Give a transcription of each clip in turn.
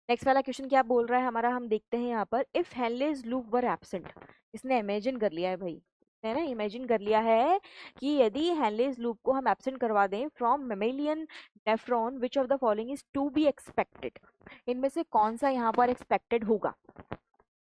Next वाला question क्या बोल रहा है हमारा, हम देखते हैं यहाँ पर। If Henle's loop were absent, इसने इमेजिन कर लिया है भाई, है ना, इमेजिन कर लिया है कि यदि हेनलेस लूप को हम एब्सेंट करवा दें from mammalian nephron, which of the following is to be expected, इनमें से कौन सा यहाँ पर एक्सपेक्टेड होगा।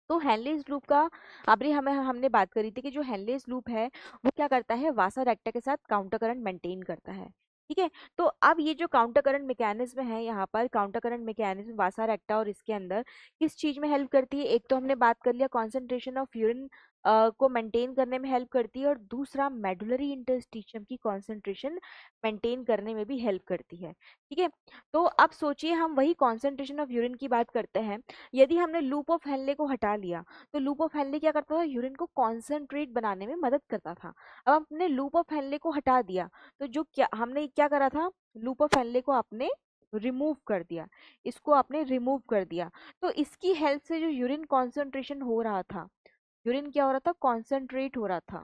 तो हेनलेस लूप का अभी हमने बात करी थी कि जो हेनलेस लूप है वो क्या करता है, वासा रेक्टा के साथ काउंटर करंट मेंटेन करता है। ठीक है, तो अब ये जो काउंटर करंट मैकेनिज्म है यहाँ पर, काउंटर करंट मैकेनिज्म वासा रेक्टा और इसके अंदर किस चीज में हेल्प करती है, एक तो हमने बात कर लिया कॉन्सेंट्रेशन ऑफ यूरिन को मेंटेन करने में हेल्प करती है, और दूसरा मेडुलरी इंटरस्टिशियम की कॉन्सेंट्रेशन मेंटेन करने में भी हेल्प करती है। ठीक है, तो अब सोचिए हम वही कॉन्सेंट्रेशन ऑफ यूरिन की बात करते हैं। यदि हमने लूप ऑफ हेनले को हटा लिया, तो लूप ऑफ हेनले क्या करता था, यूरिन को कॉन्सेंट्रेट बनाने में मदद करता था। अब हमने लूप ऑफ हेनले को हटा दिया, तो जो क्या हमने क्या करा था, लूप ऑफ हेनले को आपने रिमूव कर दिया, इसको आपने रिमूव कर दिया, तो इसकी हेल्प से जो यूरिन कॉन्सेंट्रेशन हो रहा था, यूरिन क्या हो रहा था, कॉन्सेंट्रेट हो रहा था।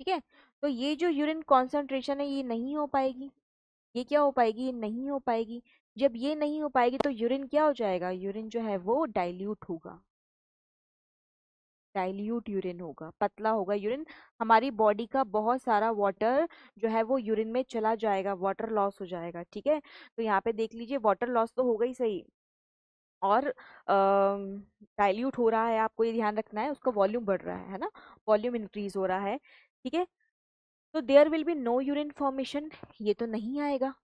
ठीक है, तो ये जो यूरिन कॉन्सेंट्रेशन है ये नहीं हो पाएगी, ये क्या हो पाएगी, ये नहीं हो पाएगी। जब ये नहीं हो पाएगी तो यूरिन क्या हो जाएगा, यूरिन जो है वो डाइल्यूट होगा, डाइल्यूट यूरिन होगा, पतला होगा यूरिन। हमारी बॉडी का बहुत सारा वाटर जो है वो यूरिन में चला जाएगा, वाटर लॉस हो जाएगा। ठीक है, तो यहाँ पे देख लीजिए वाटर लॉस तो होगा ही सही, और डाइल्यूट हो रहा है, आपको ये ध्यान रखना है, उसका वॉल्यूम बढ़ रहा है ना, वॉल्यूम इंक्रीज हो रहा है। ठीक है, तो there will be no urine formation, ये तो नहीं आएगा।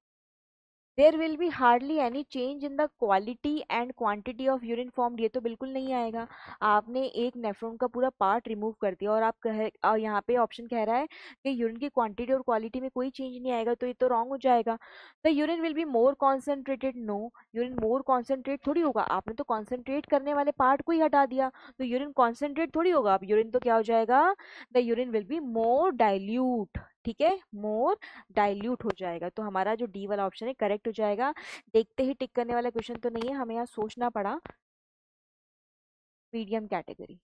There will be hardly any change in the quality and quantity of urine formed, ये तो बिल्कुल नहीं आएगा। आपने एक नेफ्रॉन का पूरा पार्ट रिमूव कर दिया और यहाँ पे ऑप्शन कह रहा है कि यूरिन की क्वांटिटी और क्वालिटी में कोई चेंज नहीं आएगा, तो ये तो रॉन्ग हो जाएगा। The urine will be more concentrated, no, urine more concentrate थोड़ी होगा, आपने तो कॉन्सेंट्रेट करने वाले पार्ट को ही हटा दिया, तो यूरिन कॉन्सेंट्रेट थोड़ी होगा, अब यूरिन तो क्या हो जाएगा, the urine will be more dilute. ठीक है, मोर डाइल्यूट हो जाएगा, तो हमारा जो डी वाला ऑप्शन है करेक्ट हो जाएगा। देखते ही टिक करने वाला क्वेश्चन तो नहीं है, हमें यहाँ सोचना पड़ा। Medium category.